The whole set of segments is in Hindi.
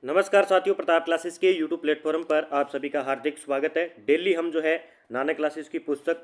नमस्कार साथियों, प्रताप क्लासेस के यूट्यूब प्लेटफॉर्म पर आप सभी का हार्दिक स्वागत है। डेली हम जो है नानक क्लासेस की पुस्तक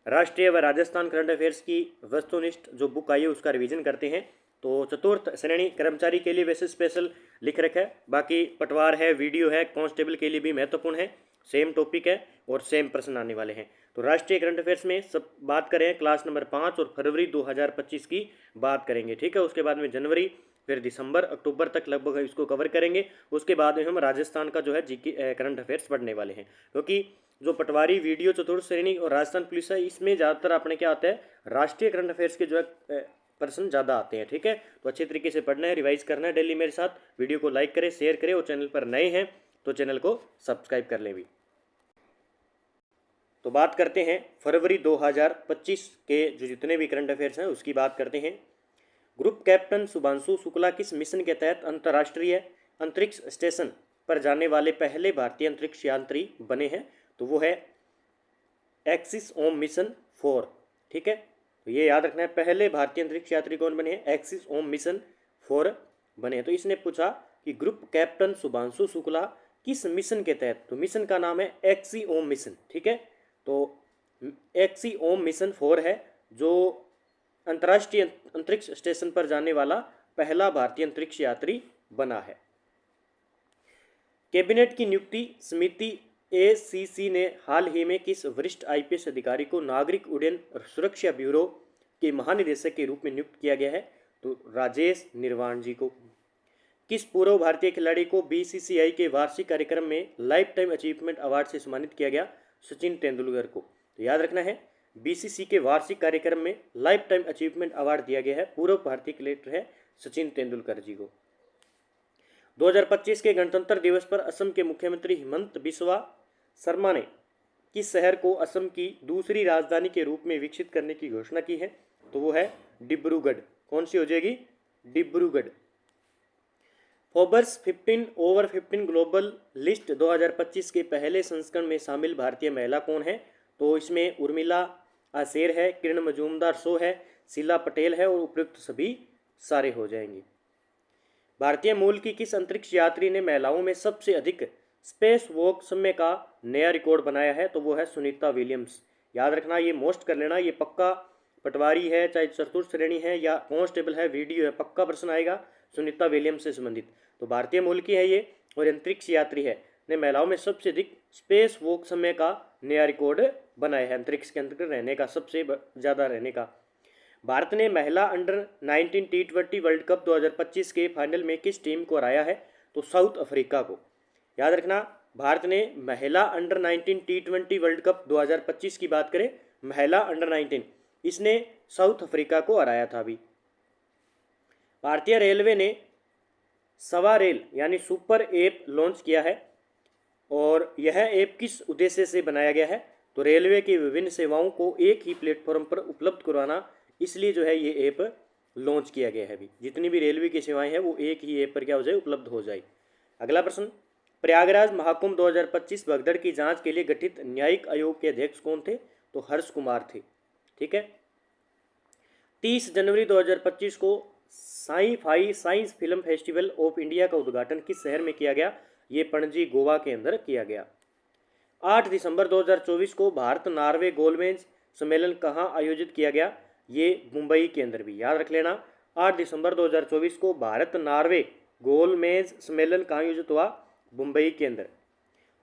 राष्ट्रीय व राजस्थान करंट अफेयर्स की वस्तुनिष्ठ जो बुक आई है उसका रिवीजन करते हैं। तो चतुर्थ श्रेणी कर्मचारी के लिए वैसे स्पेशल लिख रखा है, बाकी पटवार है, वीडियो है, कांस्टेबल के लिए भी महत्वपूर्ण है, सेम टॉपिक है और सेम प्रश्न आने वाले हैं। तो राष्ट्रीय करंट अफेयर्स में सब बात करें क्लास नंबर 5 और फरवरी 2025 की बात करेंगे, ठीक है। उसके बाद में जनवरी, फिर दिसंबर, अक्टूबर तक लगभग इसको कवर करेंगे। उसके बाद में हम राजस्थान का जो है जीके करंट अफेयर्स पढ़ने वाले हैं, क्योंकि जो पटवारी, वीडियो, चतुर्थ श्रेणी और राजस्थान पुलिस है, इसमें ज़्यादातर अपने क्या आता है, राष्ट्रीय करंट अफेयर्स के जो है प्रश्न ज़्यादा आते हैं, ठीक है। तो अच्छे तरीके से पढ़ना है, रिवाइज करना है डेली मेरे साथ। वीडियो को लाइक करें, शेयर करें और चैनल पर नए हैं तो चैनल को सब्सक्राइब कर लें भी। तो बात करते हैं फरवरी 2025 के जो जितने भी करंट अफेयर्स हैं उसकी बात करते हैं। ग्रुप कैप्टन शुभांशु शुक्ला किस मिशन के तहत अंतर्राष्ट्रीय अंतरिक्ष स्टेशन पर जाने वाले पहले भारतीय अंतरिक्ष यात्री बने हैं? तो वो है एक्सिस ओम मिशन 4, ठीक है। तो ये याद रखना है, पहले भारतीय अंतरिक्ष यात्री कौन बने हैं? एक्सिस ओम मिशन 4 बने हैं। तो इसने पूछा कि ग्रुप कैप्टन शुभांशु शुक्ला किस मिशन के तहत, तो मिशन का नाम है एक्सी ओम मिशन, ठीक है। तो एक्सी ओम मिशन 4 है जो अंतर्राष्ट्रीय अंतरिक्ष स्टेशन पर जाने वाला पहला भारतीय अंतरिक्ष यात्री बना है। कैबिनेट की नियुक्ति समिति एसीसी ने हाल ही में किस वरिष्ठ आईपीएस अधिकारी को नागरिक उड्डयन सुरक्षा ब्यूरो के महानिदेशक के रूप में नियुक्त किया गया है? तो राजेश निर्वाण जी को। किस पूर्व भारतीय खिलाड़ी को बीसीसीआई के वार्षिक कार्यक्रम में लाइफ टाइम अचीवमेंट अवार्ड से सम्मानित किया गया? सचिन तेंदुलकर को। तो याद रखना है, बीसीसी के वार्षिक कार्यक्रम में लाइफ टाइम अचीवमेंट अवार्ड दिया गया है, पूर्व भारतीय खिलाड़ी है सचिन तेंदुलकर जी को। 2025 के गणतंत्र दिवस पर असम के मुख्यमंत्री हिमंत बिस्वा शर्मा ने किस शहर को असम की दूसरी राजधानी के रूप में विकसित करने की घोषणा की है? तो वो है डिब्रूगढ़। कौन सी हो जाएगी? Dibrugarh. Forbes 15 over 15 global list 2025 के पहले संस्करण में शामिल भारतीय महिला कौन है? तो इसमें उर्मिला आसेर है, किरण मजूमदार शो है, शीला पटेल है और उपयुक्त सभी सारे हो जाएंगे। भारतीय मूल की किस अंतरिक्ष यात्री ने महिलाओं में सबसे अधिक स्पेस वॉक समय का नया रिकॉर्ड बनाया है? तो वो है सुनीता विलियम्स। याद रखना, ये मोस्ट कर लेना, ये पक्का पटवारी है, चाहे चतुर्थ श्रेणी है या कांस्टेबल है, वीडियो है, पक्का प्रश्न आएगा सुनीता विलियम्स से संबंधित। तो भारतीय मूल की है ये और अंतरिक्ष यात्री है, ने महिलाओं में सबसे अधिक स्पेस वॉक समय का नया रिकॉर्ड बनाया है, अंतरिक्ष के अंदर रहने का, सबसे ज़्यादा रहने का। भारत ने महिला अंडर 19 T20 वर्ल्ड कप 2025 के फाइनल में किस टीम को हराया है? तो साउथ अफ्रीका को। याद रखना, भारत ने महिला अंडर 19 T20 वर्ल्ड कप 2025 की बात करें, महिला अंडर 19, इसने साउथ अफ्रीका को हराया था अभी। भारतीय रेलवे ने सवा रेल यानी सुपर ऐप लॉन्च किया है और यह ऐप किस उद्देश्य से बनाया गया है? तो रेलवे की विभिन्न सेवाओं को एक ही प्लेटफॉर्म पर उपलब्ध करवाना, इसलिए जो है ये ऐप लॉन्च किया गया है। अभी जितनी भी रेलवे की सेवाएं हैं वो एक ही ऐप पर क्या हो जाए, उपलब्ध हो जाए। अगला प्रश्न, प्रयागराज महाकुंभ 2025 भगदड़ की जांच के लिए गठित न्यायिक आयोग के अध्यक्ष कौन थे? तो हर्ष कुमार थे, ठीक है। 30 जनवरी 2025 को Sai science film festival of India का उद्घाटन किस शहर में किया गया? ये पणजी गोवा के अंदर किया गया। 8 दिसंबर 2024 को भारत नार्वे गोलमेज सम्मेलन कहाँ आयोजित किया गया? ये मुंबई के अंदर भी, याद रख लेना। 8 दिसंबर 2024 को भारत नार्वे गोलमेज सम्मेलन कहाँ आयोजित हुआ? मुंबई के अंदर।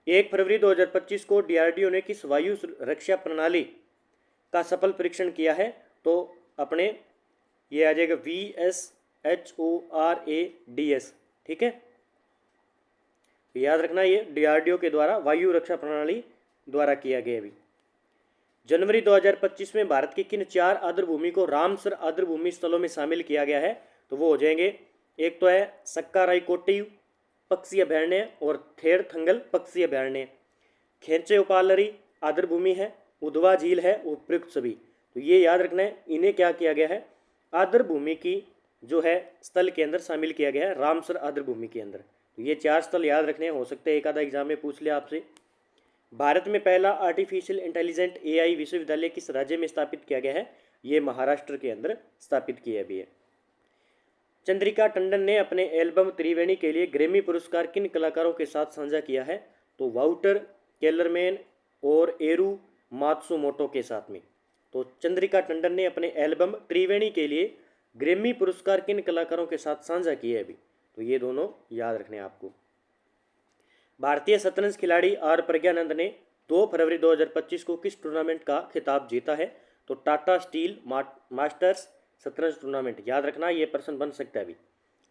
1 फरवरी 2025 को डीआरडीओ ने किस वायु रक्षा प्रणाली का सफल परीक्षण किया है? तो अपने ये आ जाएगा VSHORADS, ठीक है। याद रखना, ये डीआरडीओ के द्वारा वायु रक्षा प्रणाली द्वारा किया गया। अभी जनवरी 2025 में भारत के किन 4 आर्द्रभूमि को रामसर आर्द्रभूमि स्थलों में शामिल किया गया है? तो वो हो जाएंगे, एक तो है सक्काराइकोटिव पक्षी अभयारण्य और थेरथंगल पक्षी अभयारण्य, खेंचे उपालरी आर्द्रभूमि है, उधवा झील है, उपयुक्त सभी। तो ये याद रखना है, इन्हें क्या किया गया है, आर्द्रभूमि की जो है स्थल के अंदर शामिल किया गया है, रामसर आर्द्रभूमि के अंदर। तो ये 4 स्थल याद रखने, हो सकते हैं एक आधा एग्जाम में पूछ लिया आपसे। भारत में पहला आर्टिफिशियल इंटेलिजेंट एआई विश्वविद्यालय किस राज्य में स्थापित किया गया है? ये महाराष्ट्र के अंदर स्थापित किया भी है। चंद्रिका टंडन ने अपने एल्बम त्रिवेणी के लिए ग्रैमी पुरस्कार किन कलाकारों के साथ साझा किया है? तो वाउटर केलरमैन और एरू मात्सुमोटो के साथ में। तो चंद्रिका टंडन ने अपने एल्बम त्रिवेणी के लिए ग्रैमी पुरस्कार किन कलाकारों के साथ साझा किए अभी? तो ये दोनों याद रखने हैं आपको। भारतीय शतरंज खिलाड़ी आर प्रज्ञानंद ने 2 फरवरी 2025 को किस टूर्नामेंट का खिताब जीता है? तो टाटा स्टील मास्टर्स शतरंज टूर्नामेंट। याद रखना, ये प्रश्न बन सकता है अभी।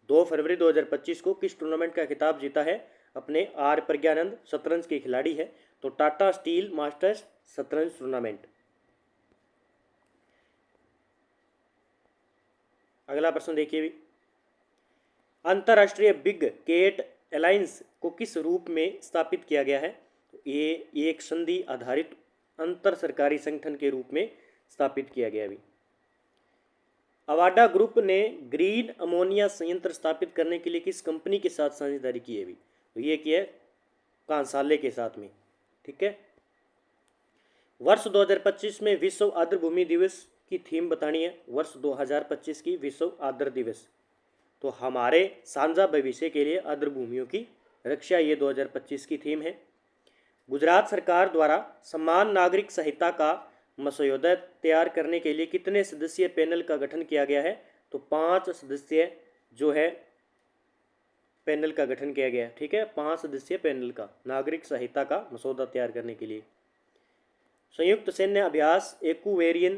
2 फरवरी 2025 को किस टूर्नामेंट का खिताब जीता है अपने आर प्रज्ञानंद? शतरंज के खिलाड़ी है, तो टाटा स्टील मास्टर्स शतरंज टूर्नामेंट। अगला प्रश्न देखिए भी, अंतर्राष्ट्रीय बिग केट अलायंस को किस रूप में स्थापित किया गया है? तो ये एक संधि आधारित अंतर सरकारी संगठन के रूप में स्थापित किया गया। अभी अवाडा ग्रुप ने ग्रीन अमोनिया संयंत्र स्थापित करने के लिए किस कंपनी के साथ साझेदारी की है? अभी तो ये किया कांसाले के साथ में। ठीक है। वर्ष 2025 में विश्व आर्द्रभूमि दिवस की थीम बतानी है। वर्ष 2025 की विश्व आर्द्र दिवस, तो हमारे साझा भविष्य के लिए आर्द्रभूमियों की रक्षा, ये 2025 की थीम है। गुजरात सरकार द्वारा समान नागरिक संहिता का मसौदा तैयार करने के लिए कितने सदस्यीय पैनल का गठन किया गया है? तो 5 सदस्यीय जो है पैनल का गठन किया गया है। ठीक है, 5 सदस्यीय पैनल का नागरिक संहिता का मसौदा तैयार करने के लिए। संयुक्त सैन्य अभ्यास एक्वेरियन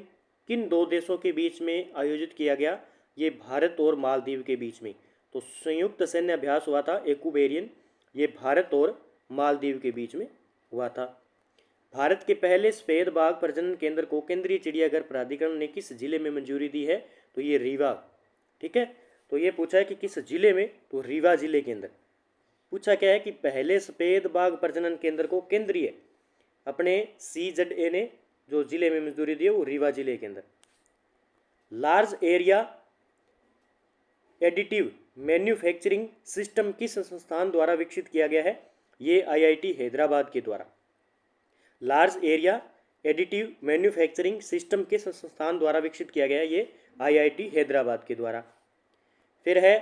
किन 2 देशों के बीच में आयोजित किया गया? ये भारत और मालदीव के बीच में। तो संयुक्त सैन्य अभ्यास हुआ था एक्वेरियन, ये भारत और मालदीव के बीच में हुआ था। भारत के पहले सफेद बाघ प्रजनन केंद्र को केंद्रीय चिड़ियाघर प्राधिकरण ने किस जिले में मंजूरी दी है? तो ये रीवा। ठीक है, तो ये पूछा है कि किस जिले में? तो रीवा जिले के अंदर। पूछा क्या है कि पहले सफेद बाघ प्रजनन केंद्र को केंद्रीय अपने CZA ने जो जिले में मंजूरी दी है वो रीवा जिले के अंदर। Large area additive manufacturing system किस संस्थान द्वारा विकसित किया गया है? ये IIT हैदराबाद के द्वारा। Large area additive manufacturing system किस संस्थान द्वारा विकसित किया गया है? ये IIT हैदराबाद के द्वारा। फिर है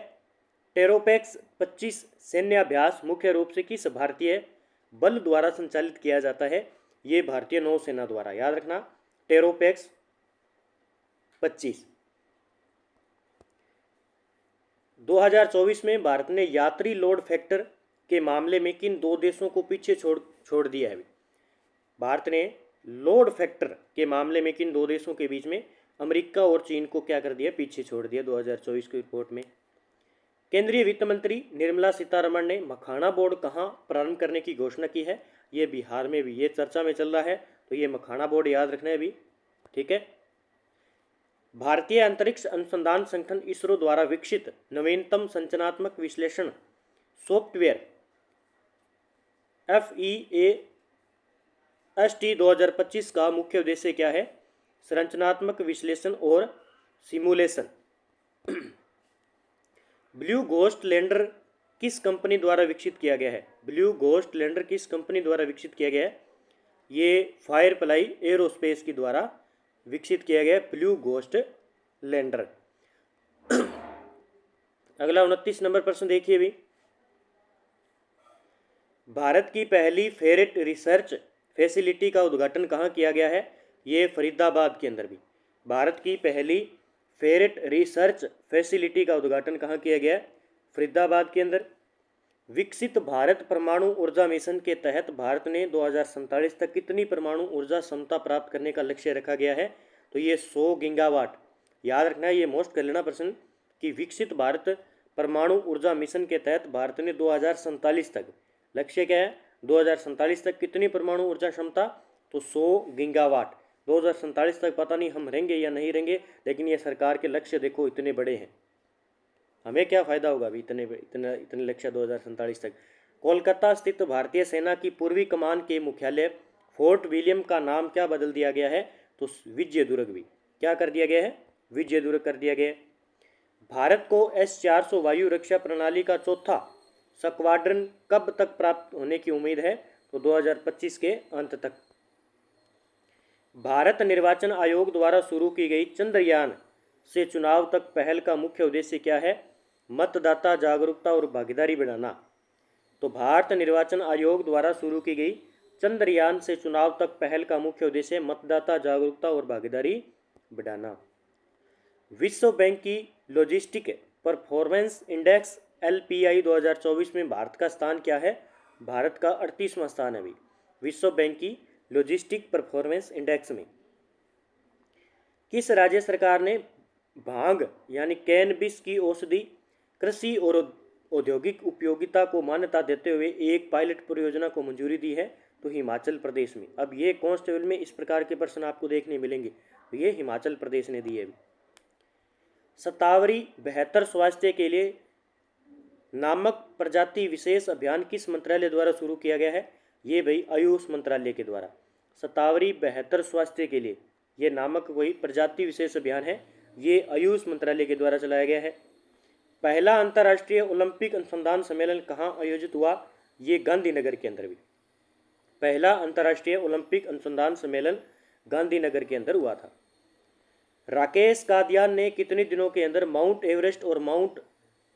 टेरोपैक्स 25 सैन्य अभ्यास मुख्य रूप से किस भारतीय बल द्वारा संचालित किया जाता है? ये भारतीय नौसेना द्वारा। याद रखना, टेरोपैक्स 25। 2024 में भारत ने यात्री लोड फैक्टर के मामले में किन 2 देशों को पीछे छोड़ दिया है? भारत ने लोड फैक्टर के मामले में किन 2 देशों के बीच में अमेरिका और चीन को क्या कर दिया? पीछे छोड़ दिया 2024 की रिपोर्ट में। केंद्रीय वित्त मंत्री निर्मला सीतारमण ने मखाना बोर्ड कहाँ प्रारंभ करने की घोषणा की है? ये बिहार में भी, ये चर्चा में चल रहा है, तो ये मखाना बोर्ड याद रखना है अभी। ठीक है। भारतीय अंतरिक्ष अनुसंधान संगठन इसरो द्वारा विकसित नवीनतम संरचनात्मक विश्लेषण सॉफ्टवेयर FEAST 2025 का मुख्य उद्देश्य क्या है? संरचनात्मक विश्लेषण और सिमुलेशन। ब्लू घोस्ट लैंडर किस कंपनी द्वारा विकसित किया गया है? ब्लू घोस्ट लैंडर किस कंपनी द्वारा विकसित किया गया है? ये फायरफ्लाई एरोस्पेस के द्वारा विकसित किया गया ब्लू घोस्ट लैंडर। अगला 29 नंबर प्रश्न देखिए भी, भारत की पहली फेरेट रिसर्च फैसिलिटी का उद्घाटन कहाँ किया गया है? ये फरीदाबाद के अंदर भी। भारत की पहली फेरेट रिसर्च फैसिलिटी का उद्घाटन कहाँ किया गया है? फरीदाबाद के अंदर। विकसित भारत परमाणु ऊर्जा मिशन के तहत भारत ने 2047 तक कितनी परमाणु ऊर्जा क्षमता प्राप्त करने का लक्ष्य रखा गया है? तो ये 100 गीगावाट। याद रखना है, ये मोस्ट कर लेना प्रश्न कि विकसित भारत परमाणु ऊर्जा मिशन के तहत भारत ने 2047 तक, लक्ष्य क्या है? 2047 तक कितनी परमाणु ऊर्जा क्षमता? तो 100 गीगावाट। 2047 तक पता नहीं हम रहेंगे या नहीं रहेंगे, लेकिन ये सरकार के लक्ष्य देखो इतने बड़े हैं, हमें क्या फ़ायदा होगा अभी इतने लक्ष्य 2047 तक। कोलकाता स्थित भारतीय सेना की पूर्वी कमान के मुख्यालय फोर्ट विलियम का नाम क्या बदल दिया गया है? तो विजयदुर्ग भी। क्या कर दिया गया है? विजयदुर्ग कर दिया गया है। भारत को S-400 वायु रक्षा प्रणाली का चौथा स्क्वाड्रन कब तक प्राप्त होने की उम्मीद है? तो 2025 के अंत तक। भारत निर्वाचन आयोग द्वारा शुरू की गई चंद्रयान से चुनाव तक पहल का मुख्य उद्देश्य क्या है? मतदाता जागरूकता और भागीदारी बढ़ाना। तो भारत निर्वाचन आयोग द्वारा शुरू की गई चंद्रयान से चुनाव तक पहल का मुख्य उद्देश्य मतदाता जागरूकता और भागीदारी बढ़ाना। विश्व बैंक की लॉजिस्टिक परफॉर्मेंस इंडेक्स LPI 2024 में भारत का स्थान क्या है? भारत का 38वां स्थान है अभी विश्व बैंक की लॉजिस्टिक परफॉर्मेंस इंडेक्स में। किस राज्य सरकार ने भांग यानी कैनबिस की औषधि कृषि और औद्योगिक उपयोगिता को मान्यता देते हुए एक पायलट परियोजना को मंजूरी दी है? तो हिमाचल प्रदेश में। अब ये कांस्टेबल में इस प्रकार के प्रश्न आपको देखने मिलेंगे, तो ये हिमाचल प्रदेश ने दिए। शतावरी बेहतर स्वास्थ्य के लिए नामक प्रजाति विशेष अभियान किस मंत्रालय द्वारा शुरू किया गया है? ये भाई आयुष मंत्रालय के द्वारा। शतावरी बेहतर स्वास्थ्य के लिए ये नामक वही प्रजाति विशेष अभियान है, ये आयुष मंत्रालय के द्वारा चलाया गया है। पहला अंतर्राष्ट्रीय ओलंपिक अनुसंधान सम्मेलन कहाँ आयोजित हुआ? ये गांधीनगर के अंदर भी। पहला अंतर्राष्ट्रीय ओलंपिक अनुसंधान सम्मेलन गांधीनगर के अंदर हुआ था। राकेश कादियान ने कितने दिनों के अंदर माउंट एवरेस्ट और माउंट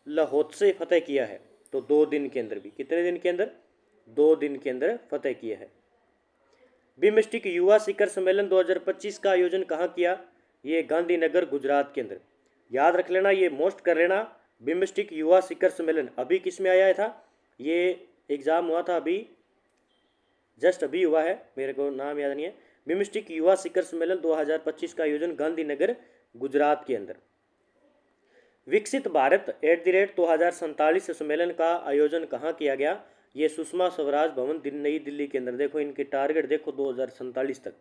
लहोत्से फतेह किया है? तो 2 दिन के अंदर भी। कितने दिन के अंदर? 2 दिन के अंदर फतेह किया है। बिम्स्टेक युवा शिखर सम्मेलन 2025 का आयोजन कहाँ किया? ये गांधीनगर गुजरात के अंदर। याद रख लेना, ये मोस्ट कर लेना। बिम्स्टेक युवा शिखर सम्मेलन अभी किस में आया था? ये एग्जाम हुआ था अभी, जस्ट अभी हुआ है, मेरे को नाम याद नहीं है। बिम्स्टेक युवा शिखर सम्मेलन 2025 का आयोजन गांधीनगर गुजरात के अंदर। विकसित भारत @2047 सम्मेलन का आयोजन कहाँ किया गया? ये सुषमा स्वराज भवन नई दिल्ली के अंदर। देखो इनके टारगेट देखो 2047 तक।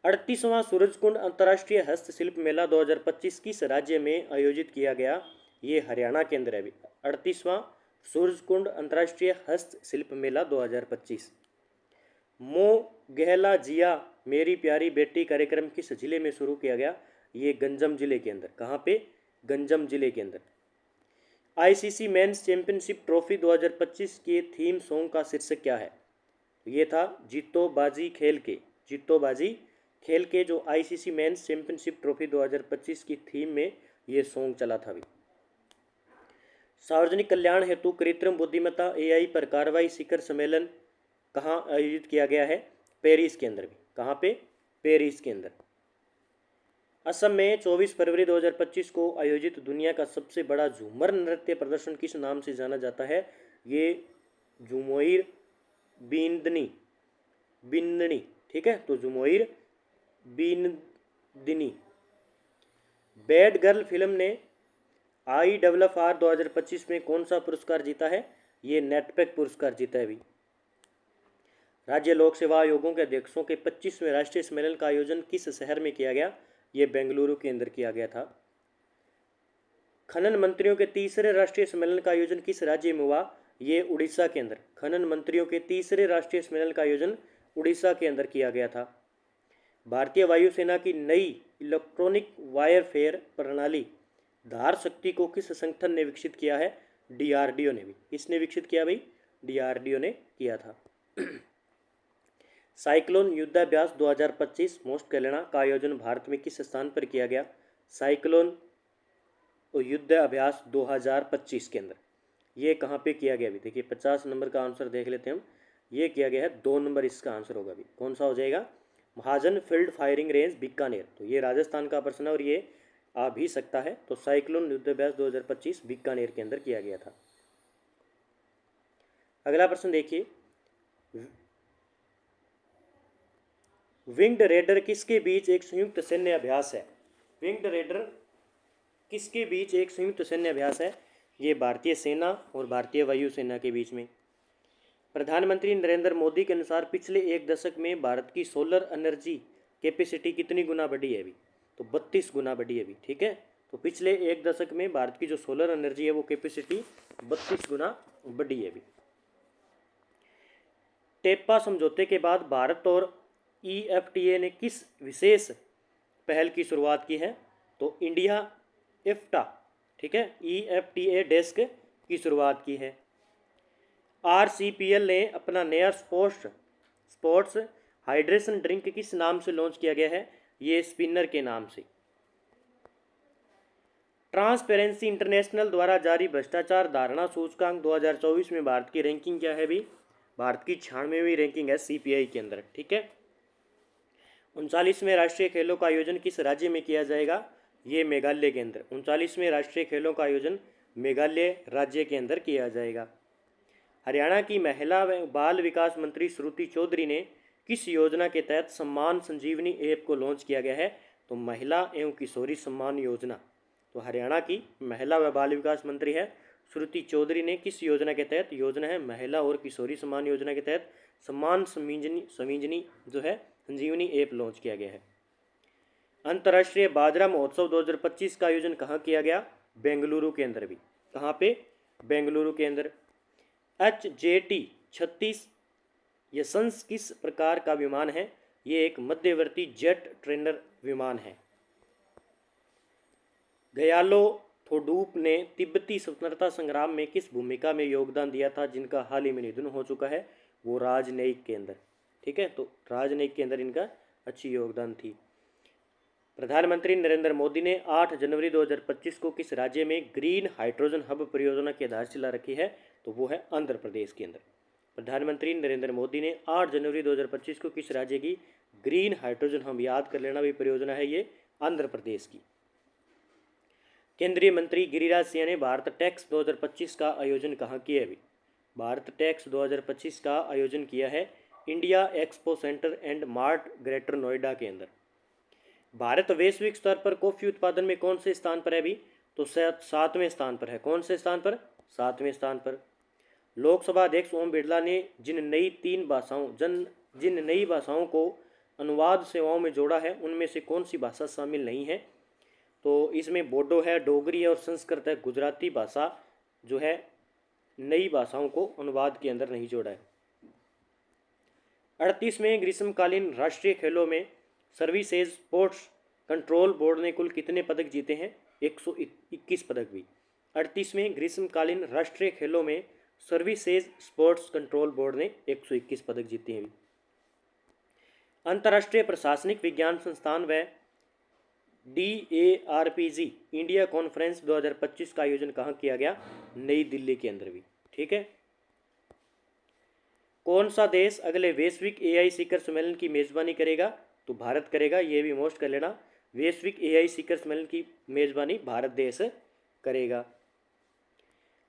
38वां सूरजकुंड अंतर्राष्ट्रीय हस्तशिल्प मेला 2025 किस राज्य में आयोजित किया गया? ये हरियाणा के अंदर है अभी। 38वां सूरजकुंड अंतर्राष्ट्रीय हस्तशिल्प मेला 2025। मोह गहला जिया मेरी प्यारी बेटी कार्यक्रम किस जिले में शुरू किया गया? ये गंजम जिले के अंदर। कहाँ पे? गंजम जिले के अंदर। ICC मेंस चैंपियनशिप ट्रॉफी 2025 के थीम सॉन्ग का शीर्षक क्या है? ये था जीतो बाजी खेल के। जीतो बाजी खेल के जो ICC मेंस चैंपियनशिप ट्रॉफी 2025 की थीम में ये सॉन्ग चला था अभी। सार्वजनिक कल्याण हेतु कृत्रिम बुद्धिमत्ता AI पर कार्रवाई शिखर सम्मेलन कहाँ आयोजित किया गया है? पेरिस के अंदर भी। कहाँ पे? पेरिस के अंदर। असम में 24 फरवरी 2025 को आयोजित दुनिया का सबसे बड़ा झूमर नृत्य प्रदर्शन किस नाम से जाना जाता है? ये झुमोइर बिंदनी, ठीक है, तो झुमोइर बिंदनी। बैड गर्ल फिल्म ने IFFR 2025 में कौन सा पुरस्कार जीता है? ये नेटपैक पुरस्कार जीता है अभी। राज्य लोक सेवा आयोगों के अध्यक्षों के 25वें राष्ट्रीय सम्मेलन का आयोजन किस शहर में किया गया? ये बेंगलुरु के अंदर किया गया था। खनन मंत्रियों के तीसरे राष्ट्रीय सम्मेलन का आयोजन किस राज्य में हुआ? ये उड़ीसा के अंदर। खनन मंत्रियों के तीसरे राष्ट्रीय सम्मेलन का आयोजन उड़ीसा के अंदर किया गया था। भारतीय वायुसेना की नई इलेक्ट्रॉनिक वायरफेयर प्रणाली धार शक्ति को किस संगठन ने विकसित किया है? DRDO ने भी। किसने विकसित किया भाई? DRDO ने किया था। साइक्लोन युद्धाभ्यास 2025 मोस्ट कैलेना का आयोजन भारत में किस स्थान पर किया गया? साइक्लोन युद्धाभ्यास 2025 के अंदर ये कहाँ पे किया गया? अभी देखिए 50 नंबर का आंसर देख लेते हैं हम। ये किया गया है 2 नंबर, इसका आंसर होगा अभी। कौन सा हो जाएगा? महाजन फील्ड फायरिंग रेंज बीकानेर। तो ये राजस्थान का प्रश्न है और ये आ भी सकता है। तो साइक्लोन युद्धाभ्यास 2025 बीकानेर के अंदर किया गया था। अगला प्रश्न देखिए, विंग्ड रेडर किसके बीच एक संयुक्त सैन्य अभ्यास है? विंग्ड रेडर किसके बीच एक संयुक्त सैन्य अभ्यास है? ये भारतीय सेना और भारतीय वायुसेना के बीच में। प्रधानमंत्री नरेंद्र मोदी के अनुसार पिछले 1 दशक में भारत की सोलर एनर्जी कैपेसिटी कितनी गुना बढ़ी है अभी? तो 32 गुना बढ़ी है अभी, ठीक है। तो पिछले 1 दशक में भारत की जो सोलर एनर्जी है वो कैपेसिटी 32 गुना बढ़ी है अभी। टेप्पा समझौते के बाद भारत और EFTA ने किस विशेष पहल की शुरुआत की है? तो इंडिया EFTA, ठीक है, EFTA डेस्क की शुरुआत की है। RCPL ने अपना नया स्पोर्ट्स हाइड्रेशन ड्रिंक किस नाम से लॉन्च किया गया है? ये स्पिनर के नाम से। ट्रांसपेरेंसी इंटरनेशनल द्वारा जारी भ्रष्टाचार धारणा सूचकांक 2024 में भारत की रैंकिंग क्या है भी? भारत की 96वीं रैंकिंग है सीपीआई के अंदर। ठीक है। 39वें राष्ट्रीय खेलों का आयोजन किस राज्य में किया जाएगा? ये मेघालय के अंदर। 39वें राष्ट्रीय खेलों का आयोजन मेघालय राज्य के अंदर किया जाएगा। हरियाणा की महिला व बाल विकास मंत्री श्रुति चौधरी ने किस योजना के तहत सम्मान संजीवनी ऐप को लॉन्च किया गया है? तो महिला एवं किशोरी सम्मान योजना। तो हरियाणा की महिला व बाल विकास मंत्री है श्रुति चौधरी ने किस योजना के तहत, योजना है महिला और किशोरी सम्मान योजना के तहत सम्मान संजीवनी जो है संजीवनी ऐप लॉन्च किया गया है। अंतर्राष्ट्रीय बाजरा महोत्सव 2025 का आयोजन कहाँ किया गया? बेंगलुरु के अंदर भी। कहाँ पे? बेंगलुरु के अंदर। HJT-36 यशंस किस प्रकार का विमान है? ये एक मध्यवर्ती जेट ट्रेनर विमान है। गयालो थोडूप ने तिब्बती स्वतंत्रता संग्राम में किस भूमिका में योगदान दिया था, जिनका हाल ही में निधन हो चुका है? वो राजनयिक के अंदर। ठीक है, तो राजनयिक के अंदर इनका अच्छी योगदान थी। प्रधानमंत्री नरेंद्र मोदी ने 8 जनवरी 2025 को किस राज्य में ग्रीन हाइड्रोजन हब परियोजना की आधारशिला रखी है? तो वो है आंध्र प्रदेश के अंदर। प्रधानमंत्री नरेंद्र मोदी ने 8 जनवरी 2025 को किस राज्य की ग्रीन हाइड्रोजन हब, याद कर लेना भी, परियोजना है ये आंध्र प्रदेश की। केंद्रीय मंत्री गिरिराज सिंह ने भारत टैक्स 2025 का आयोजन कहाँ किया है? भारत टैक्स 2025 का आयोजन किया है India expo centre and mart greater Noida के अंदर। भारत वैश्विक स्तर पर कॉफ़ी उत्पादन में कौन से स्थान पर है भी? तो 7वें स्थान पर है। कौन से स्थान पर? 7वें स्थान पर। लोकसभा अध्यक्ष ओम बिरला ने जिन नई भाषाओं को अनुवाद सेवाओं में जोड़ा है, उनमें से कौन सी भाषा शामिल नहीं है? तो इसमें बोडो है, डोगरी है और संस्कृत है। गुजराती भाषा जो है नई भाषाओं को अनुवाद के अंदर नहीं जोड़ा है। 38वें ग्रीष्मकालीन राष्ट्रीय खेलों में सर्विसेज स्पोर्ट्स कंट्रोल बोर्ड ने कुल कितने पदक जीते हैं? 121 पदक भी। 38वें ग्रीष्मकालीन राष्ट्रीय खेलों में सर्विसेज स्पोर्ट्स कंट्रोल बोर्ड ने 121 पदक जीते हैं। अंतर्राष्ट्रीय प्रशासनिक विज्ञान संस्थान व DARPG इंडिया कॉन्फ्रेंस 2025 का आयोजन कहाँ किया गया? नई दिल्ली के अंदर भी। ठीक है। कौन सा देश अगले वैश्विक AI शिखर सम्मेलन की मेजबानी करेगा? तो भारत करेगा। ये भी मोस्ट कर लेना, वैश्विक AI शिखर सम्मेलन की मेजबानी भारत देश करेगा।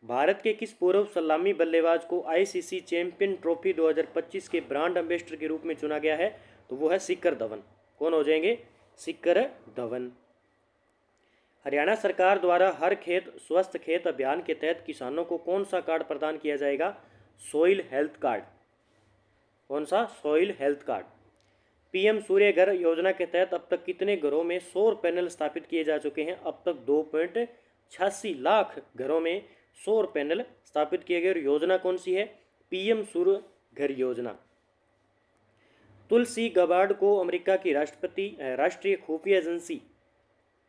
भारत के किस पूर्व सलामी बल्लेबाज को ICC चैंपियन ट्रॉफी 2025 के ब्रांड एम्बेसडर के रूप में चुना गया है? तो वो है शिखर धवन। कौन हो जाएंगे? शिखर धवन। हरियाणा सरकार द्वारा हर खेत स्वस्थ खेत अभियान के तहत किसानों को कौन सा कार्ड प्रदान किया जाएगा? Soil health card. कौन सा? Soil health card. PM सूर्य घर योजना के तहत अब तक कितने घरों में सौर पैनल स्थापित किए जा चुके हैं? अब तक 2.86 लाख घरों में सौर पैनल स्थापित किए गए। और योजना कौन सी है? PM सूर्य घर योजना। तुलसी गबार्ड को अमेरिका की राष्ट्रीय खुफिया एजेंसी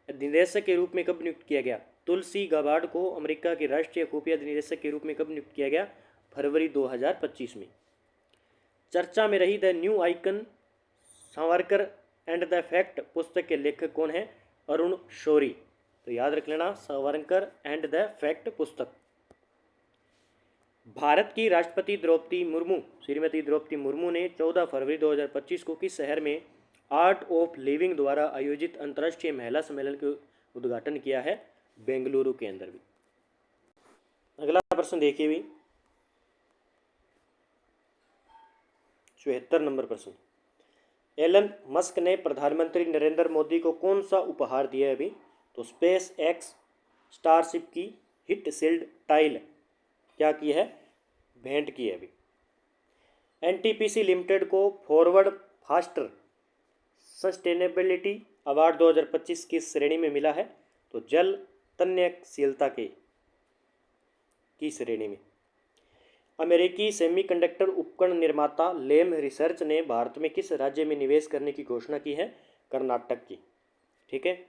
निदेशक के रूप में कब नियुक्त किया गया? तुलसी गबार्ड को अमेरिका के राष्ट्रीय खुफिया निदेशक के रूप में कब नियुक्त किया गया? फरवरी 2025 में। चर्चा में रही the new icon Savarkar and the fact पुस्तक के लेखक कौन है? अरुण शौरी। तो याद रख लेना, सावरकर एंड द फैक्ट पुस्तक। भारत की राष्ट्रपति श्रीमती द्रौपदी मुर्मू ने 14 फरवरी 2025 को किस शहर में आर्ट ऑफ लिविंग द्वारा आयोजित अंतर्राष्ट्रीय महिला सम्मेलन का उद्घाटन किया है? बेंगलुरु के अंदर भी। अगला प्रश्न देखिए भी, 74 नंबर प्रश्न। एलन मस्क ने प्रधानमंत्री नरेंद्र मोदी को कौन सा उपहार दिया है अभी? तो स्पेस एक्स स्टारशिप की हिट शील्ड टाइल क्या की है? भेंट की है अभी। NTPC लिमिटेड को फॉरवर्ड फास्टर सस्टेनेबिलिटी अवार्ड 2025 किस श्रेणी में मिला है? तो जल तन्यशीलता की श्रेणी में। अमेरिकी सेमीकंडक्टर उपकरण निर्माता लेम रिसर्च ने भारत में किस राज्य में निवेश करने की घोषणा की है? कर्नाटक की। ठीक है।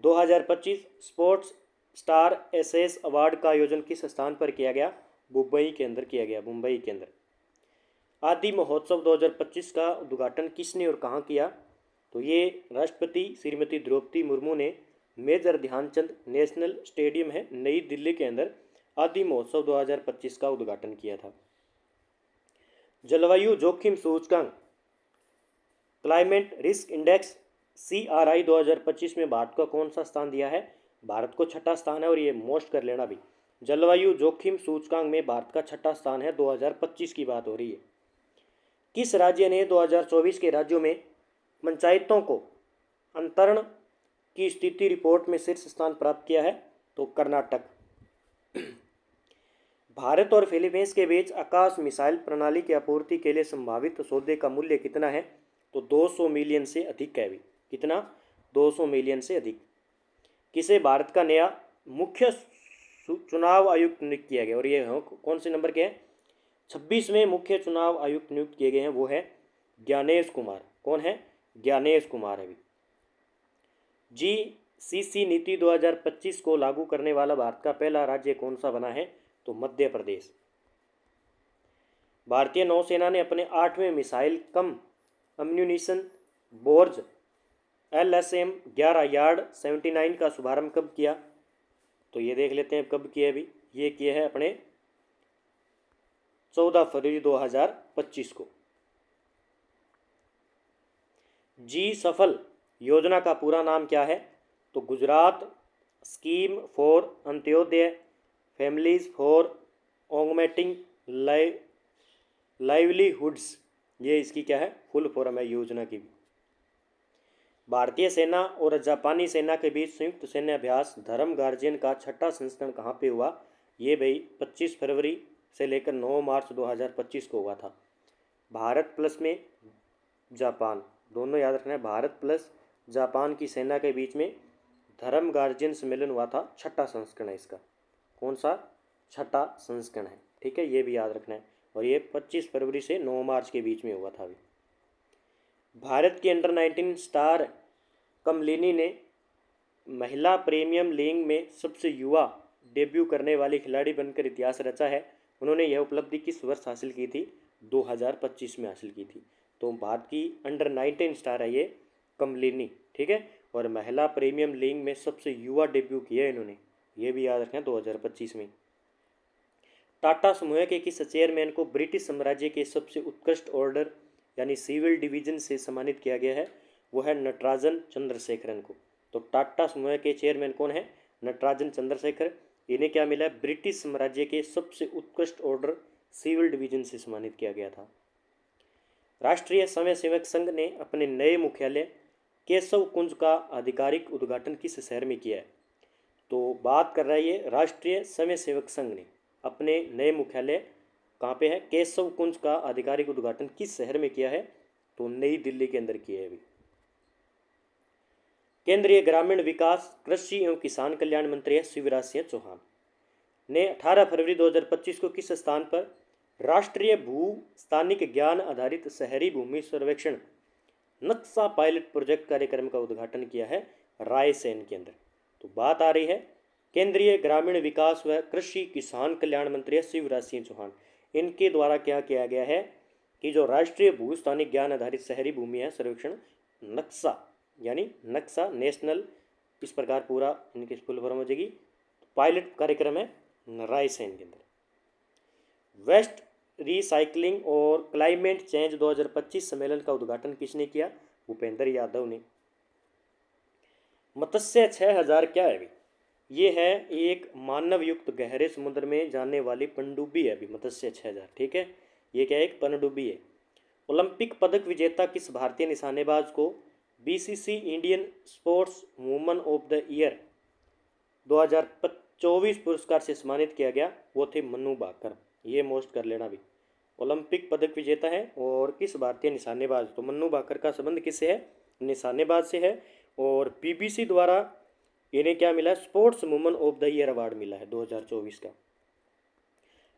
2025 स्पोर्ट्स स्टार एसेस अवार्ड का आयोजन किस स्थान पर किया गया? मुंबई के अंदर किया गया। मुंबई के अंदर। आदि महोत्सव 2025 का उद्घाटन किसने और कहाँ किया? तो ये राष्ट्रपति श्रीमती द्रौपदी मुर्मू ने मेजर ध्यानचंद नेशनल स्टेडियम है नई दिल्ली के अंदर आदि महोत्सव 2025 का उद्घाटन किया था। जलवायु जोखिम सूचकांक क्लाइमेट रिस्क इंडेक्स CRI 2025 में भारत को कौन सा स्थान दिया है? भारत को छठा स्थान है, और ये मोस्ट कर लेना भी। जलवायु जोखिम सूचकांक में भारत का छठा स्थान है, 2025 की बात हो रही है। किस राज्य ने 2024 के राज्यों में पंचायतों को अंतरण की स्थिति रिपोर्ट में शीर्ष स्थान प्राप्त किया है? तो कर्नाटक। भारत और फिलीपींस के बीच आकाश मिसाइल प्रणाली की आपूर्ति के लिए संभावित सौदे का मूल्य कितना है? तो 200 मिलियन से अधिक है भी। कितना? 200 मिलियन से अधिक। किसे भारत का नया मुख्य चुनाव आयुक्त नियुक्त किया गया? और ये कौन से नंबर के हैं? 26वें मुख्य चुनाव आयुक्त नियुक्त किए गए हैं, वो है ज्ञानेश कुमार। कौन है? ज्ञानेश कुमार है भी। GCC नीति 2025 को लागू करने वाला भारत का पहला राज्य कौन सा बना है? तो मध्य प्रदेश। भारतीय नौसेना ने अपने 8वें मिसाइल कम अम्यूनिशन बोर्ज LSM 11 यार्ड 79 का शुभारंभ कब किया? तो ये देख लेते हैं कब किया भी। ये किया है अपने 14 फरवरी 2025 को। सफल योजना का पूरा नाम क्या है? तो Gujarat scheme for Antyodaya families for augmenting livelihoods, ये इसकी क्या है? फुल फॉर्म है योजना की। भारतीय सेना और जापानी सेना के बीच संयुक्त सैन्य अभ्यास धर्म गार्जियन का छठा संस्करण कहाँ पे हुआ? ये भाई 25 फरवरी से लेकर 9 मार्च 2025 को हुआ था। भारत प्लस में जापान, दोनों याद रखना है। भारत प्लस जापान की सेना के बीच में धर्म गार्जियन सम्मेलन हुआ था। छठा संस्करण है इसका। कौन सा? छठा संस्करण है, ठीक है, ये भी याद रखना है। और ये 25 फरवरी से 9 मार्च के बीच में हुआ था अभी। भारत की अंडर 19 स्टार कमलिनी ने महिला प्रीमियम लीग में सबसे युवा डेब्यू करने वाली खिलाड़ी बनकर इतिहास रचा है। उन्होंने यह उपलब्धि किस वर्ष हासिल की थी? 2025 में हासिल की थी। तो भारत की अंडर 19 स्टार है ये कमलिनी, ठीक है। और महिला प्रीमियम लीग में सबसे युवा डेब्यू किया है इन्होंने, ये भी याद रखें 2025 में। टाटा समूह के किस चेयरमैन को ब्रिटिश साम्राज्य के सबसे उत्कृष्ट ऑर्डर यानी सिविल डिवीजन से सम्मानित किया गया है? वो है नटराजन चंद्रशेखरन को। तो टाटा समूह के चेयरमैन कौन है? नटराजन चंद्रशेखर। इन्हें क्या मिला है? ब्रिटिश साम्राज्य के सबसे उत्कृष्ट ऑर्डर सिविल डिवीजन से सम्मानित किया गया था। राष्ट्रीय स्वयं सेवक संघ ने अपने नए मुख्यालय केशव कुंज का आधिकारिक उद्घाटन किस शहर में किया है? तो बात कर रहा है ये राष्ट्रीय स्वयं सेवक संघ ने अपने नए मुख्यालय कहाँ पे है? केशव कुंज का आधिकारिक उद्घाटन किस शहर में किया है? तो नई दिल्ली के अंदर किया है अभी। केंद्रीय ग्रामीण विकास कृषि एवं किसान कल्याण मंत्री है शिवराज सिंह चौहान ने 18 फरवरी 2025 को किस स्थान पर राष्ट्रीय भू स्थानिक ज्ञान आधारित शहरी भूमि सर्वेक्षण नक्शा पायलट प्रोजेक्ट कार्यक्रम का उद्घाटन किया है? रायसेन के अंदर। तो बात आ रही है केंद्रीय ग्रामीण विकास व कृषि किसान कल्याण मंत्री शिवराज सिंह चौहान, इनके द्वारा क्या किया गया है कि जो राष्ट्रीय भू स्थानिक ज्ञान आधारित शहरी भूमि है सर्वेक्षण नक्शा यानी नक्शा नेशनल, इस प्रकार पूरा इनकी फुल फॉर्म हो जाएगी। पायलट कार्यक्रम है रायसेन के अंदर। वेस्ट रिसाइकलिंग और क्लाइमेट चेंज 2025 सम्मेलन का उद्घाटन किसने किया? भूपेंद्र यादव ने। मत्स्य 6000 क्या है अभी? ये है एक मानव युक्त गहरे समुद्र में जाने वाली पनडुब्बी है अभी मत्स्य 6000, ठीक है। ये क्या है? एक पनडुब्बी है। ओलंपिक पदक विजेता किस भारतीय निशानेबाज को BCC Indian sports woman of the year 2024 पुरस्कार से सम्मानित किया गया? वो थे मनु भाकर। ये मोस्ट कर लेना भी। ओलंपिक पदक विजेता है और किस भारतीय निशानेबाज? तो मनु भाकर का संबंध किससे है? निशानेबाज से है। और BBC द्वारा इन्हें क्या मिला? Sports woman of the year award मिला है 2024 का।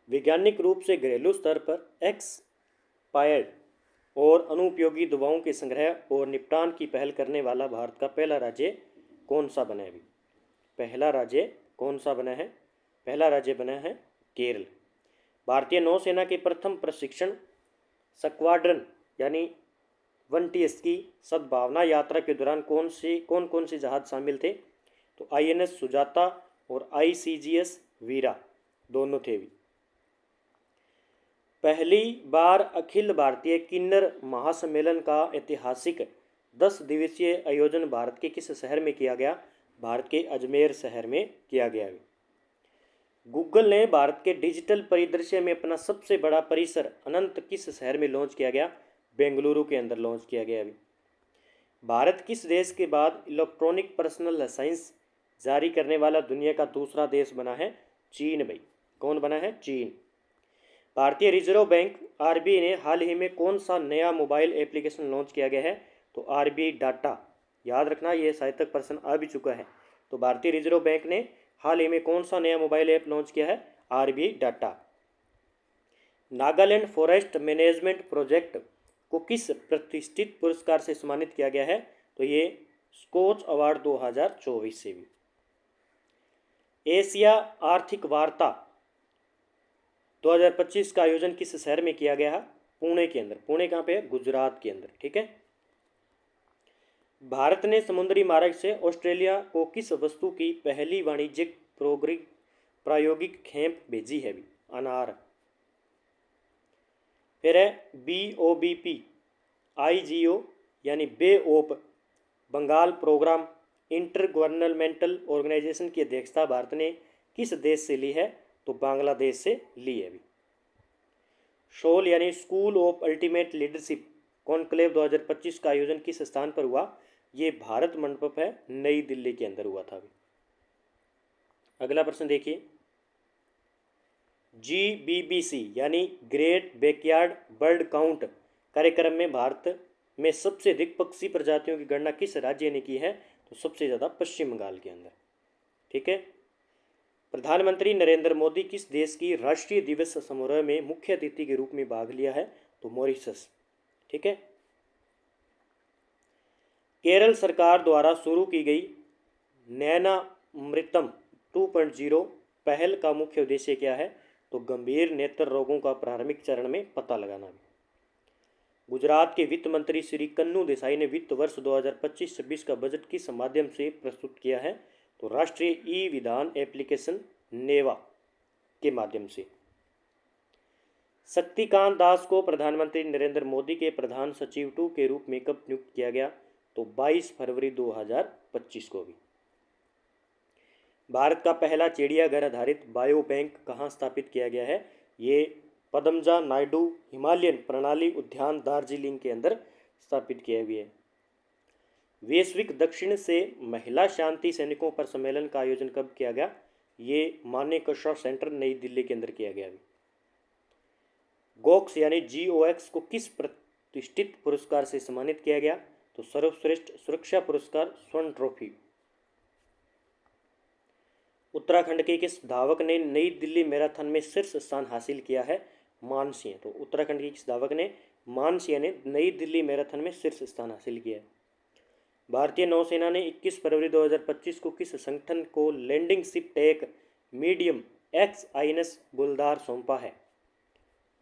वैज्ञानिक रूप से घरेलू स्तर पर एक्सपायर्ड और अनुपयोगी दवाओं के संग्रह और निपटान की पहल करने वाला भारत का पहला राज्य कौन सा बना है अभी? पहला राज्य कौन सा बना है? पहला राज्य बना है केरल। भारतीय नौसेना के प्रथम प्रशिक्षण स्क्वाड्रन यानी 1TS की सद्भावना यात्रा के दौरान कौन कौन से जहाज शामिल थे? तो INS सुजाता और ICGS वीरा दोनों थे भी। पहली बार अखिल भारतीय किन्नर महासम्मेलन का ऐतिहासिक 10 दिवसीय आयोजन भारत के किस शहर में किया गया? भारत के अजमेर शहर में किया गया। गूगल ने भारत के डिजिटल परिदृश्य में अपना सबसे बड़ा परिसर अनंत किस शहर में लॉन्च किया गया? बेंगलुरु के अंदर लॉन्च किया गया। भारत किस देश के बाद इलेक्ट्रॉनिक पर्सनल लाइसेंस जारी करने वाला दुनिया का दूसरा देश बना है? चीन भाई। कौन बना है? चीन। भारतीय रिजर्व बैंक RBI ने हाल ही में कौन सा नया मोबाइल एप्लीकेशन लॉन्च किया गया है? तो RBI डाटा। याद रखना, ये साहित्य तक प्रश्न आ भी चुका है। तो भारतीय रिजर्व बैंक ने हाल ही में कौन सा नया मोबाइल ऐप लॉन्च किया है? RBI data. Nagaland forest management project को किस प्रतिष्ठित पुरस्कार से सम्मानित किया गया है? तो ये स्कोच अवार्ड 2024 से भी। एशिया आर्थिक वार्ता 2025 का आयोजन किस शहर में किया गया है? पुणे के अंदर। पुणे कहाँ पे है? गुजरात के अंदर। ठीक है। भारत ने समुद्री मार्ग से ऑस्ट्रेलिया को किस वस्तु की पहली वाणिज्यिक प्रायोगिक खेप भेजी है? भी अनार। फिर है BOBP IGO यानी bay of Bengal programme intergovernmental organisation की अध्यक्षता भारत ने किस देश से ली है? तो बांग्लादेश से ली है। भी शोल यानी school of ultimate leadership conclave 2025 का आयोजन किस स्थान पर हुआ? ये भारत मंडप है, नई दिल्ली के अंदर हुआ था। अगला प्रश्न देखिए। GBBC यानी ग्रेट बैकयार्ड बर्ड काउंट कार्यक्रम में भारत में सबसे अधिक पक्षी प्रजातियों की गणना किस राज्य ने की है? तो सबसे ज़्यादा पश्चिम बंगाल के अंदर। ठीक है। प्रधानमंत्री नरेंद्र मोदी किस देश की राष्ट्रीय दिवस समारोह में मुख्य अतिथि के रूप में भाग लिया है? तो मॉरिशस। ठीक है। केरल सरकार द्वारा शुरू की गई नैनामृतम 2.0 पहल का मुख्य उद्देश्य क्या है? तो गंभीर नेत्र रोगों का प्रारंभिक चरण में पता लगाना। गुजरात के वित्त मंत्री श्री कन्नू देसाई ने वित्त वर्ष 2025-26 का बजट किस माध्यम से प्रस्तुत किया है? तो राष्ट्रीय ई-विधान एप्लीकेशन नेवा के माध्यम से। शक्तिकांत दास को प्रधानमंत्री नरेंद्र मोदी के प्रधान सचिव 2 के रूप में कब नियुक्त किया गया? तो 22 फरवरी 2025 को भी। भारत का पहला चिड़ियाघर आधारित बायो बैंक कहाँ स्थापित किया गया है? ये पद्मजा नायडू हिमालयन प्रणाली उद्यान दार्जिलिंग के अंदर स्थापित किया गया है। वैश्विक दक्षिण से महिला शांति सैनिकों पर सम्मेलन का आयोजन कब किया गया? ये मानेकशॉ सेंटर नई दिल्ली के अंदर किया गया। गोक्स यानी GOX को किस प्रतिष्ठित पुरस्कार से सम्मानित किया गया? तो सर्वश्रेष्ठ सुरक्षा पुरस्कार स्वर्ण ट्रॉफी। उत्तराखंड के किस धावक ने नई दिल्ली मैराथन में शीर्ष स्थान हासिल किया है? मानसिंह। तो उत्तराखंड के किस धावक ने? मानसिंह ने नई दिल्ली मैराथन में शीर्ष स्थान हासिल किया है। भारतीय नौसेना ने 21 फरवरी 2025 को किस संगठन को लैंडिंग शिप टैक मीडियम XINS गुलदार सौंपा है?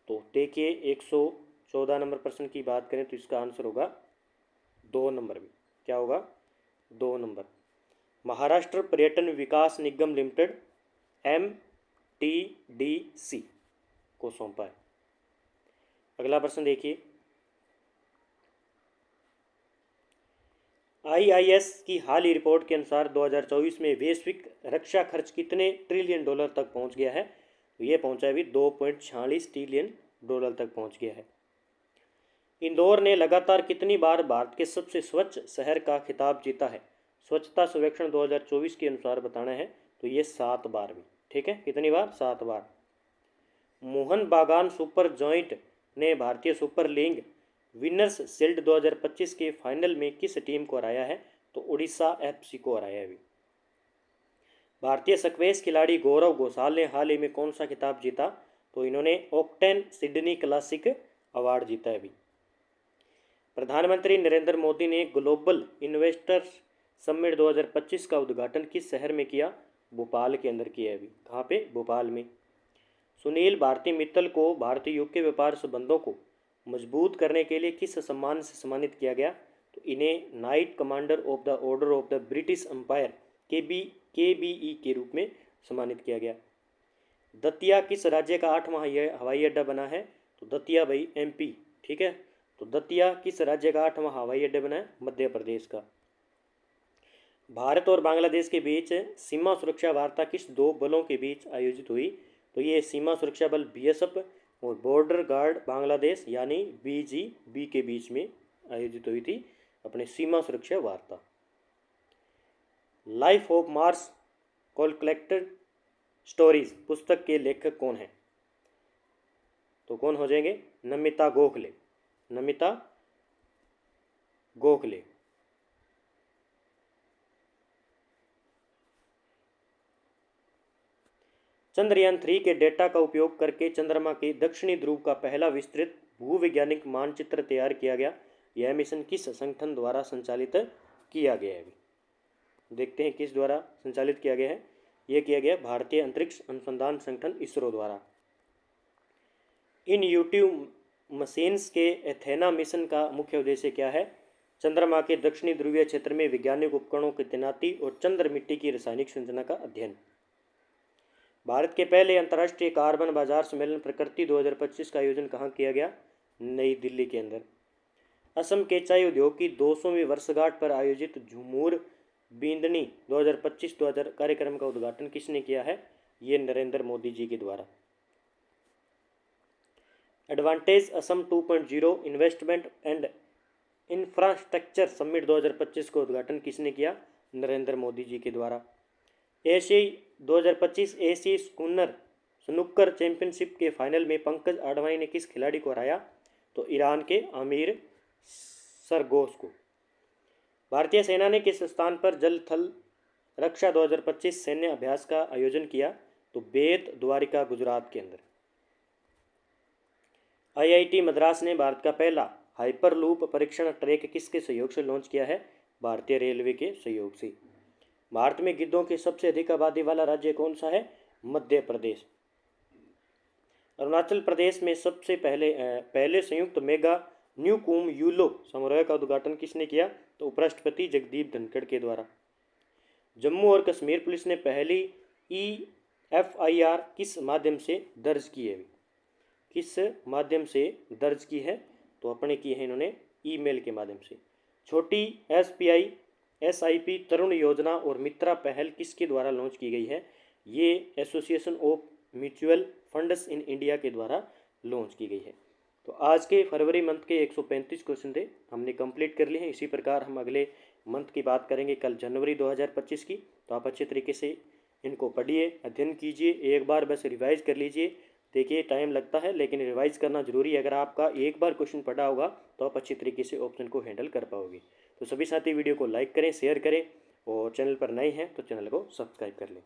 तो देखिए 114 नंबर प्रश्न की बात करें तो इसका आंसर होगा 2 नंबर में। क्या होगा? 2 नंबर। महाराष्ट्र पर्यटन विकास निगम लिमिटेड MTDC को सौंपा है। अगला प्रश्न देखिए। IIS की हाल ही रिपोर्ट के अनुसार 2024 में वैश्विक रक्षा खर्च कितने ट्रिलियन डॉलर तक पहुंच गया है? तो ये पहुंचा है भी 2.46 ट्रिलियन डॉलर तक पहुंच गया है। इंदौर ने लगातार कितनी बार भारत के सबसे स्वच्छ शहर का खिताब जीता है? स्वच्छता सर्वेक्षण 2024 के अनुसार बताना है तो ये 7 बार भी। ठीक है। कितनी बार? 7 बार। मोहन बागान सुपर जॉइंट ने भारतीय सुपर लीग विनर्स शील्ड 2025 के फाइनल में किस टीम को हराया है? तो उड़ीसा FC को हराया है। भारतीय स्क्वैश खिलाड़ी गौरव घोषाल ने हाल ही में कौन सा खिताब जीता? तो इन्होंने ओक्टेन सिडनी क्लासिक अवार्ड जीता है। भी प्रधानमंत्री नरेंद्र मोदी ने ग्लोबल इन्वेस्टर्स समिट 2025 का उद्घाटन किस शहर में किया? भोपाल के अंदर किया है। भी कहाँ पे? भोपाल में। सुनील भारती मित्तल को भारतीय UK व्यापार संबंधों को मजबूत करने के लिए किस सम्मान से सम्मानित किया गया? तो इन्हें knight commander of the order of the British Empire KBE के रूप में सम्मानित किया गया। दतिया किस राज्य का 8वां हवाई अड्डा बना है? तो दतिया भाई MP, ठीक है। तो दतिया किस राज्य का 8वां हवाई अड्डा बना है? मध्य प्रदेश का। भारत और बांग्लादेश के बीच सीमा सुरक्षा वार्ता किस दो बलों के बीच आयोजित हुई? तो ये सीमा सुरक्षा बल BSF और बॉर्डर गार्ड बांग्लादेश यानी BGB के बीच में आयोजित हुई थी अपने सीमा सुरक्षा वार्ता। Life of Mars collected stories पुस्तक के लेखक कौन है? तो कौन हो जाएंगे? नमिता गोखले। नमिता गोखले। चंद्रयान 3 के डेटा का उपयोग करके चंद्रमा के दक्षिणी ध्रुव का पहला विस्तृत भूवैज्ञानिक मानचित्र तैयार किया गया। यह मिशन किस संगठन द्वारा संचालित किया गया है? देखते हैं किस द्वारा संचालित किया गया है। यह किया गया भारतीय अंतरिक्ष अनुसंधान संगठन इसरो द्वारा। इनट्यूटिव मशीन्स के एथेना मिशन का मुख्य उद्देश्य क्या है? चंद्रमा के दक्षिणी ध्रुवीय क्षेत्र में वैज्ञानिक उपकरणों की तैनाती और चंद्र मिट्टी की रासायनिक संरचना का अध्ययन। भारत के पहले अंतर्राष्ट्रीय कार्बन बाजार सम्मेलन प्रकृति 2025 का आयोजन कहाँ किया गया? नई दिल्ली के अंदर। असम के चाय उद्योग की 200वीं वर्षगांठ पर आयोजित झूमर बींदनी 2025 कार्यक्रम का उद्घाटन किसने किया है? ये नरेंद्र मोदी जी के द्वारा। Advantage Assam 2.0 investment and infrastructure summit 2025 का उद्घाटन किसने किया? नरेंद्र मोदी जी के द्वारा। एशियाई 2025 एशियाई स्नूकर चैंपियनशिप के फाइनल में पंकज आडवाणी ने किस खिलाड़ी को हराया? तो ईरान के आमिर सरगोश को। भारतीय सेना ने किस स्थान पर जल थल रक्षा 2025 सैन्य अभ्यास का आयोजन किया? तो बेत द्वारिका गुजरात के अंदर। IIT मद्रास ने भारत का पहला हाइपरलूप परीक्षण ट्रैक किसके सहयोग से लॉन्च किया है? भारतीय रेलवे के सहयोग से। भारत में गिद्धों की सबसे अधिक आबादी वाला राज्य कौन सा है? मध्य प्रदेश। अरुणाचल प्रदेश में सबसे पहले संयुक्त मेगा न्यूकूम यूलो समारोह का उद्घाटन किसने किया? तो उपराष्ट्रपति जगदीप धनखड़ के द्वारा। जम्मू और कश्मीर पुलिस ने पहली EFIR किस माध्यम से दर्ज की है? किस माध्यम से दर्ज की है? तो अपने की है इन्होंने ईमेल के माध्यम से। छोटी SIP तरुण योजना और मित्रा पहल किसके द्वारा लॉन्च की गई है? ये association of mutual funds in India के द्वारा लॉन्च की गई है। तो आज के फरवरी मंथ के 135 क्वेश्चन थे, हमने कंप्लीट कर लिए हैं। इसी प्रकार हम अगले मंथ की बात करेंगे कल जनवरी 2025 की। तो आप अच्छे तरीके से इनको पढ़िए, अध्ययन कीजिए, एक बार बस रिवाइज कर लीजिए। देखिए टाइम लगता है लेकिन रिवाइज करना जरूरी है। अगर आपका एक बार क्वेश्चन पढ़ा होगा तो आप अच्छी तरीके से ऑप्शन को हैंडल कर पाओगे। तो सभी साथी वीडियो को लाइक करें, शेयर करें और चैनल पर नए हैं तो चैनल को सब्सक्राइब कर लें।